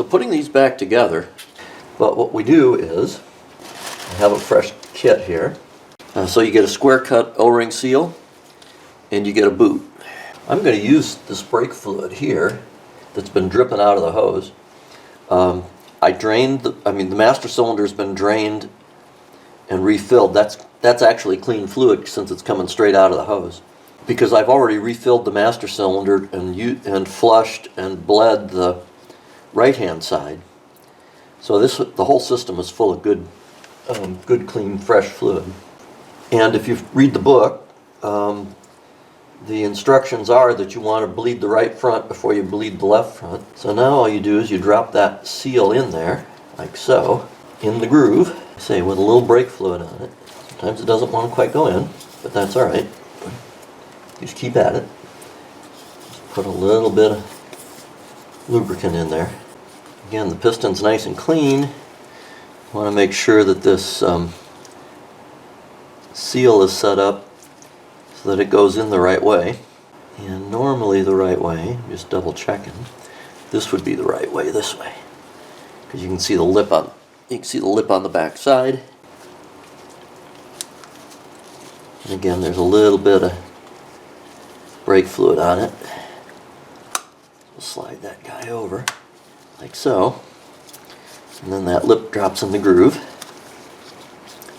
So putting these back together, but what we do is, I have a fresh kit here. So you get a square cut O-ring seal, and you get a boot. I'm going to use this brake fluid here that's been dripping out of the hose. I drained, the master cylinder has been drained and refilled. That's actually clean fluid since it's coming straight out of the hose. Because I've already refilled the master cylinder and flushed and bled the right-hand side. So the whole system is full of good, clean, fresh fluid. And if you read the book, the instructions are that you want to bleed the right front before you bleed the left front. So now all you do is you drop that seal in there, like so, in the groove, say with a little brake fluid on it. Sometimes it doesn't want to quite go in, but that's alright. Just keep at it. Just put a little bit of lubricant in there. Again, the piston's nice and clean. You want to make sure that this seal is set up so that it goes in the right way. And normally the right way, just double checking, this would be the right way this way. Because you can see the lip on the back side. And again, there's a little bit of brake fluid on it. We'll slide that guy over like so. And then that lip drops in the groove.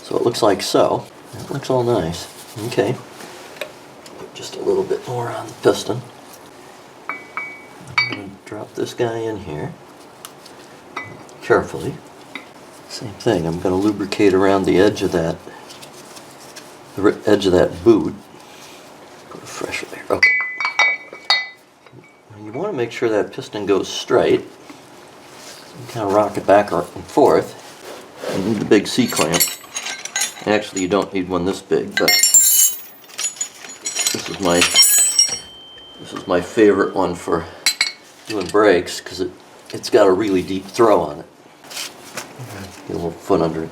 So it looks like so. That looks all nice. Okay. Put just a little bit more on the piston. I'm going to drop this guy in here carefully. Same thing. I'm going to lubricate around the edge of that boot. Put a fresh layer. Okay. You want to make sure that piston goes straight. You kind of rock it back and forth. You need the big C-clamp. Actually, you don't need one this big, but this is my favorite one for doing brakes because it's got a really deep throw on it. Get a little foot under it.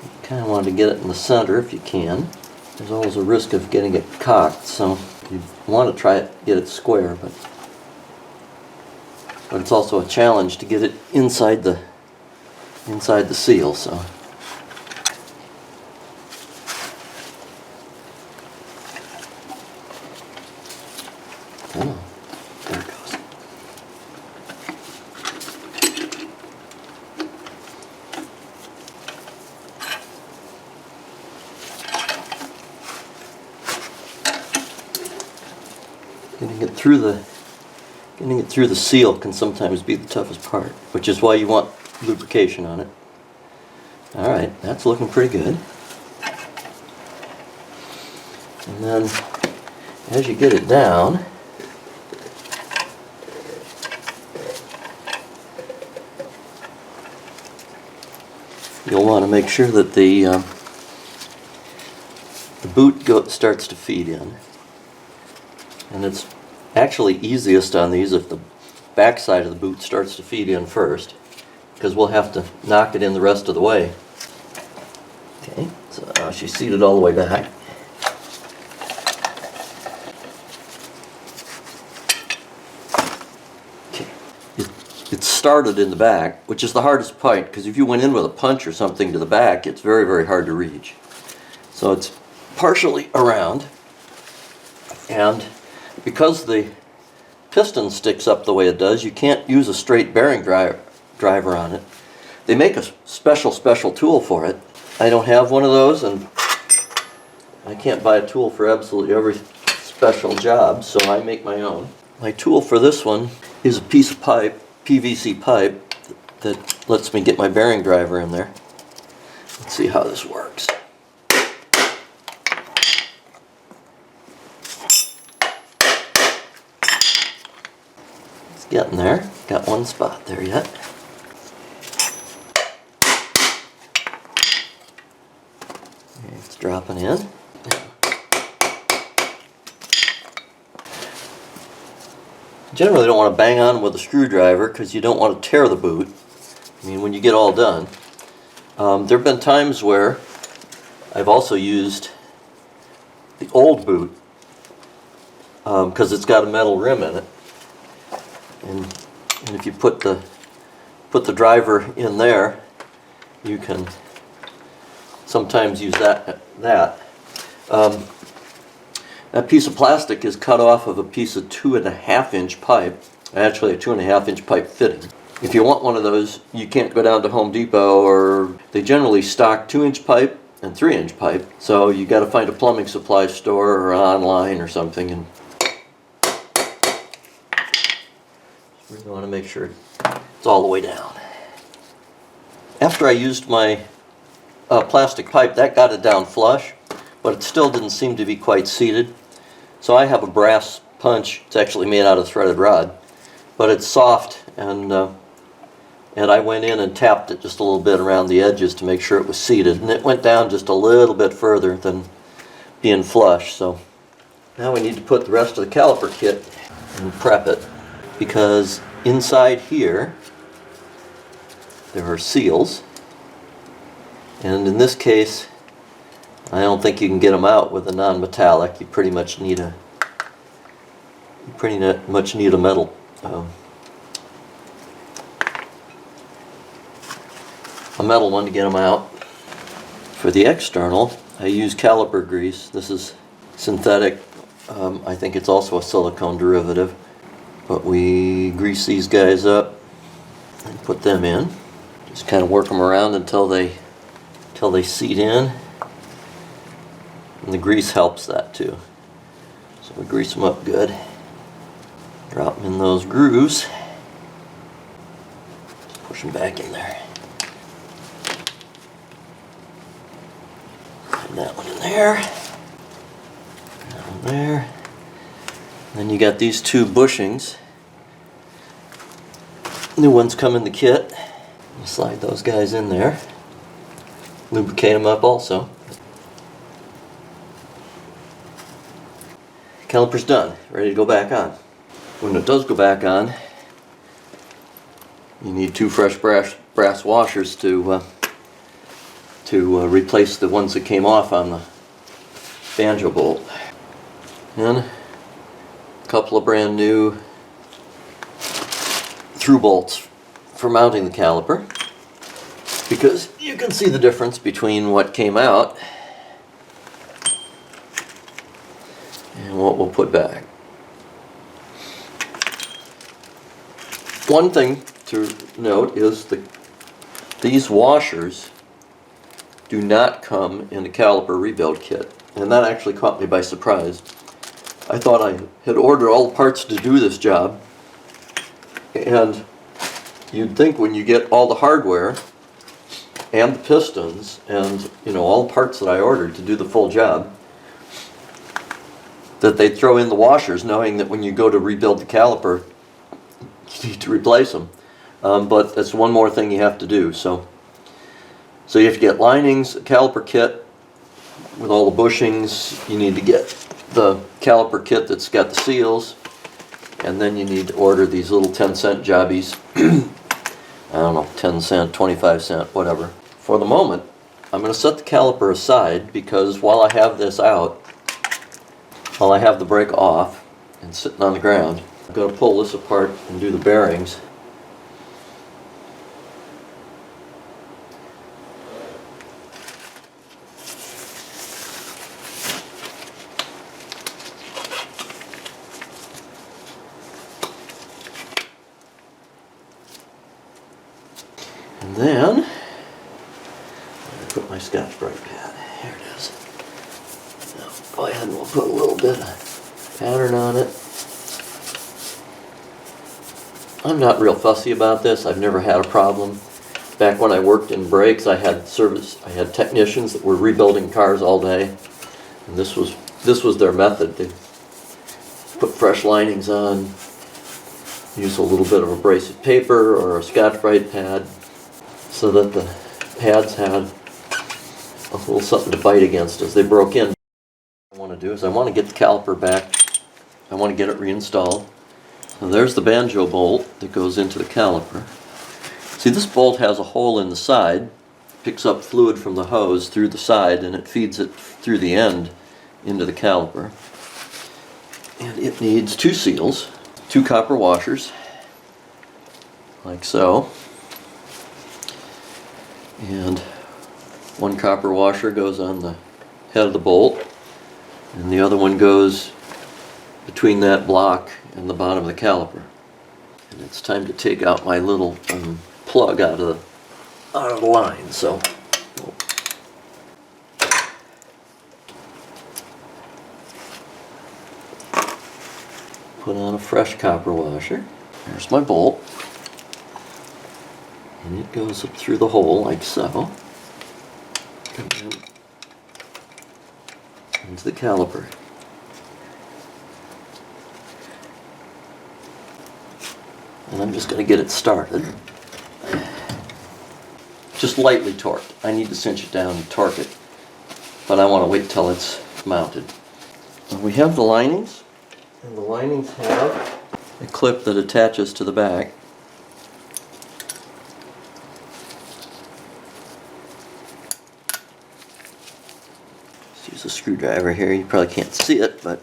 You kind of want to get it in the center if you can. There's always a risk of getting it cocked, so you want to try it, get it square, but it's also a challenge to get it inside the seal. So oh, there it goes. Getting it through the seal can sometimes be the toughest part, which is why you want lubrication on it. Alright, that's looking pretty good. And then as you get it down, you'll want to make sure that the boot starts to feed in. And it's actually easiest on these if the back side of the boot starts to feed in first, because we'll have to knock it in the rest of the way. Okay, so now she's seated all the way back. Okay, it's started in the back, which is the hardest part, because if you went in with a punch or something to the back, it's very, very hard to reach. So it's partially around, and because the piston sticks up the way it does, you can't use a straight bearing driver on it. They make a special tool for it. I don't have one of those, and I can't buy a tool for absolutely every special job, so I make my own. My tool for this one is a piece of pipe, PVC pipe, that lets me get my bearing driver in there. Let's see how this works. Getting there. Got one spot there yet. It's dropping in. Generally don't want to bang on with a screwdriver because you don't want to tear the boot. I mean, when you get all done. There have been times where I've also used the old boot because it's got a metal rim in it. And if you put the driver in there, you can sometimes use that. That piece of plastic is cut off of a piece of 2.5-inch pipe, actually a 2.5-inch pipe fitting. If you want one of those, you can't go down to Home Depot, or they generally stock 2-inch pipe and 3-inch pipe, so you got to find a plumbing supply store or online or something, and you want to make sure it's all the way down. After I used my plastic pipe, that got it down flush, but it still didn't seem to be quite seated. So I have a brass punch. It's actually made out of threaded rod, but it's soft, and I went in and tapped it just a little bit around the edges to make sure it was seated, and it went down just a little bit further than being flush. So now we need to put the rest of the caliper kit and prep it, because inside here there are seals, and in this case I don't think you can get them out with a non-metallic. You pretty much need a metal a metal one to get them out. For the external, I use caliper grease. This is synthetic. I think it's also a silicone derivative, but we grease these guys up and put them in. Just kind of work them around until they seat in. And the grease helps that too. So we grease them up good. Drop them in those grooves. Just push them back in there. Put that one in there. That one there. Then you got these two bushings. New ones come in the kit. You slide those guys in there. Lubricate them up also. Caliper's done, ready to go back on. When it does go back on, you need two fresh brass washers to replace the ones that came off on the banjo bolt. And a couple of brand new through bolts for mounting the caliper, because you can see the difference between what came out and what we'll put back. One thing to note is these washers do not come in the caliper rebuild kit, and that actually caught me by surprise. I thought I had ordered all the parts to do this job, and you'd think when you get all the hardware and the pistons and all the parts that I ordered to do the full job, that they'd throw in the washers, knowing that when you go to rebuild the caliper, you need to replace them. But that's one more thing you have to do. So you have to get linings, a caliper kit with all the bushings. You need to get the caliper kit that's got the seals, and then you need to order these little 10-cent jobbies. I don't know, 10 cent, 25 cent, whatever. For the moment, I'm going to set the caliper aside, because while I have this out, while I have the brake off and sitting on the ground, I'm going to pull this apart and do the bearings. And then, I put my Scotch-Brite pad. Here it is. Now, go ahead and we'll put a little bit of pattern on it. I'm not real fussy about this. I've never had a problem. Back when I worked in brakes, I had technicians that were rebuilding cars all day, and this was their method. They put fresh linings on, use a little bit of abrasive paper or a Scotch-Brite pad, so that the pads had a little something to bite against as they broke in. What I want to do is I want to get the caliper back. I want to get it reinstalled. So there's the banjo bolt that goes into the caliper. See, this bolt has a hole in the side, picks up fluid from the hose through the side, and it feeds it through the end into the caliper. And it needs 2 seals, 2 copper washers, like so. And 1 copper washer goes on the head of the bolt, and the other one goes between that block and the bottom of the caliper. And it's time to take out my little plug out of the line. So put on a fresh copper washer. There's my bolt. And it goes up through the hole like so. And then into the caliper. And I'm just going to get it started. Just lightly torqued. I need to cinch it down and torque it, but I want to wait till it's mounted. And we have the linings, and the linings have a clip that attaches to the back. Let's use a screwdriver here. You probably can't see it, but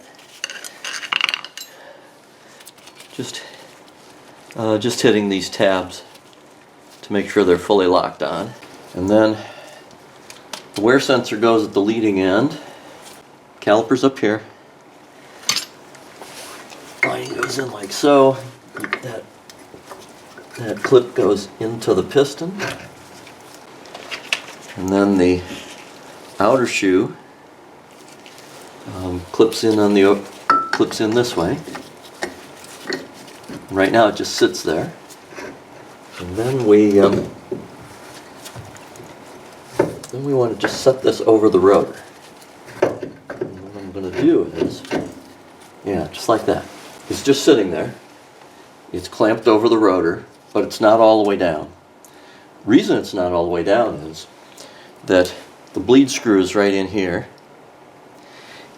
just hitting these tabs to make sure they're fully locked on. And then the wear sensor goes at the leading end. Caliper's up here. Line goes in like so. That clip goes into the piston. And then the outer shoe clips in this way. Right now it just sits there. And then we want to just set this over the rotor. And what I'm going to do is, yeah, just like that. It's just sitting there. It's clamped over the rotor, but it's not all the way down. Reason it's not all the way down is that the bleed screw is right in here.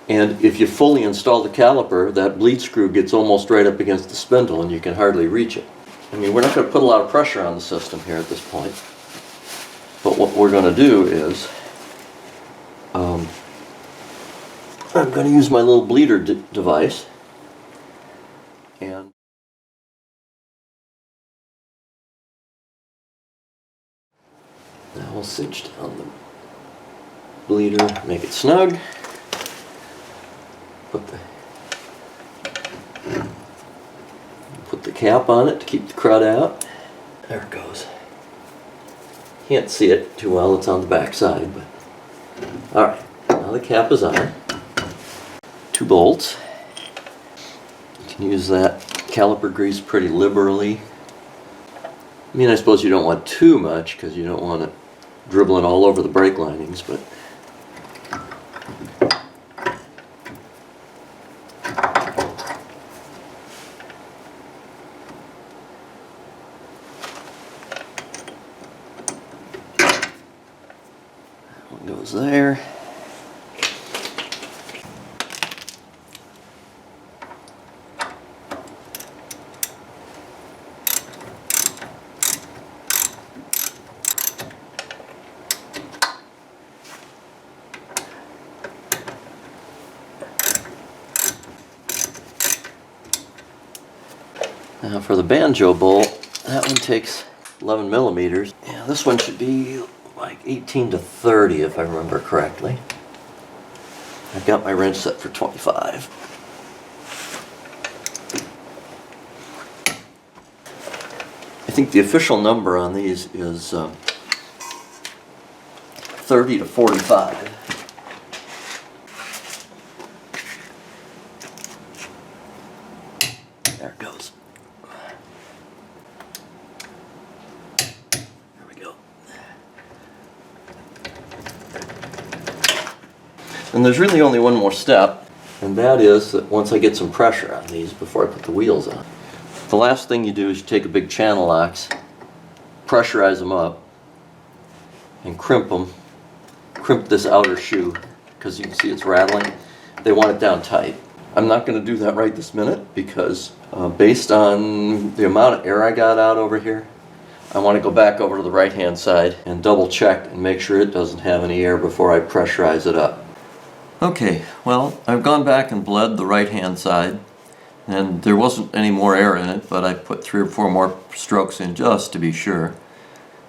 And if you fully install the caliper, that bleed screw gets almost right up against the spindle and you can hardly reach it. I mean, we're not going to put a lot of pressure on the system here at this point. But what we're going to do is, I'm going to use my little bleeder device. And now we'll cinch down the bleeder, make it snug. Put the cap on it to keep the crud out. There it goes. Can't see it too well, it's on the back side, but alright, now the cap is on. 2 bolts. You can use that caliper grease pretty liberally. I mean, I suppose you don't want too much because you don't want it dribbling all over the brake linings, but goes there. Now for the banjo bolt, that one takes 11 millimeters. Yeah, this one should be like 18 to 30 if I remember correctly. I've got my wrench set for 25. I think the official number on these is 30 to 45. There it goes. And there's really only one more step, and that is that once I get some pressure on these before I put the wheels on. The last thing you do is you take a big channel locks, pressurize them up, and crimp them. Crimp this outer shoe, because you can see it's rattling. They want it down tight. I'm not going to do that right this minute, because based on the amount of air I got out over here, I want to go back over to the right hand side and double check and make sure it doesn't have any air before I pressurize it up. Okay, well, I've gone back and bled the right hand side and there wasn't any more air in it, but I put 3 or 4 more strokes in just to be sure.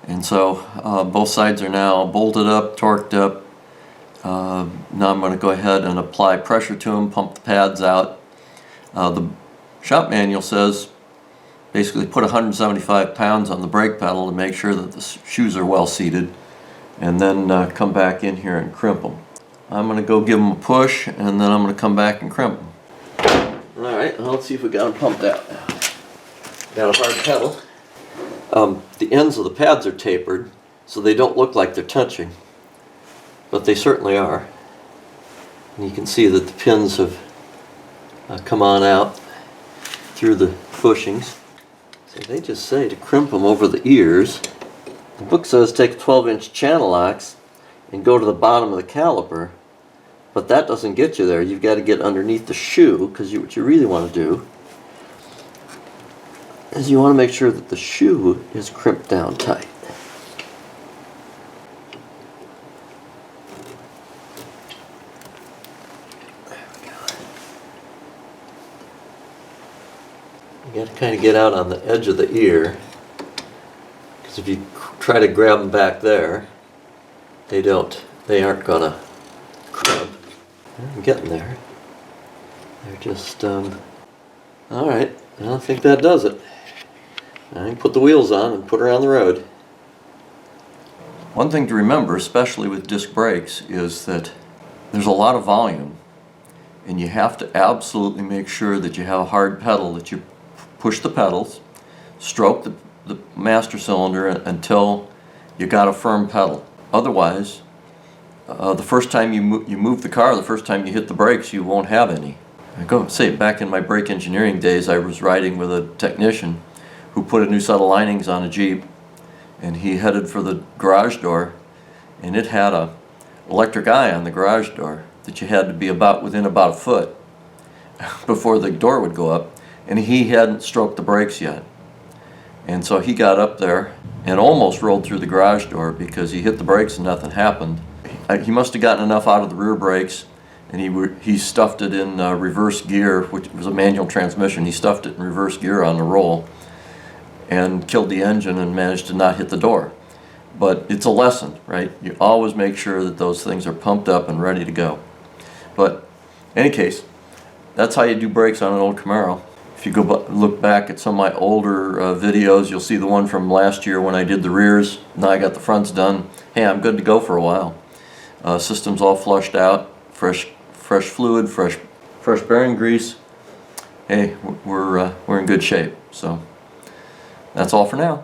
And so both sides are now bolted up, torqued up. Now I'm going to go ahead and apply pressure to them, pump the pads out. The shop manual says basically put 175 pounds on the brake pedal to make sure that the shoes are well seated, and then come back in here and crimp them. I'm going to go give them a push, and then I'm going to come back and crimp them. Alright, well, let's see if we got them pumped out. Got a hard pedal. The ends of the pads are tapered, so they don't look like they're touching, but they certainly are. And you can see that the pins have come on out through the bushings. So they just say to crimp them over the ears. The book says take a 12-inch channel ax and go to the bottom of the caliper, but that doesn't get you there. You've got to get underneath the shoe, because what you really want to do is you want to make sure that the shoe is crimped down tight. You got to kind of get out on the edge of the ear, because if you try to grab them back there, they aren't gonna crimp. I'm getting there. They're just alright, well, I think that does it. I can put the wheels on and put her on the road. One thing to remember, especially with disc brakes, is that there's a lot of volume, and you have to absolutely make sure that you have a hard pedal, that you push the pedals, stroke the master cylinder until you got a firm pedal. Otherwise, the first time you move the car, the first time you hit the brakes, you won't have any. Back in my brake engineering days, I was riding with a technician who put a new set of linings on a Jeep, and he headed for the garage door, and it had a electric eye on the garage door that you had to be within about a foot before the door would go up, and he hadn't stroked the brakes yet. And so he got up there and almost rolled through the garage door because he hit the brakes and nothing happened. He must have gotten enough out of the rear brakes, and he stuffed it in reverse gear, which was a manual transmission. He stuffed it in reverse gear on the roll and killed the engine and managed to not hit the door. But it's a lesson, right? You always make sure that those things are pumped up and ready to go. But in any case, that's how you do brakes on an old Camaro. If you look back at some of my older videos, you'll see the one from last year when I did the rears. Now I got the fronts done. Hey, I'm good to go for a while. System's all flushed out, fresh fluid, fresh bearing grease. Hey, we're in good shape. So that's all for now.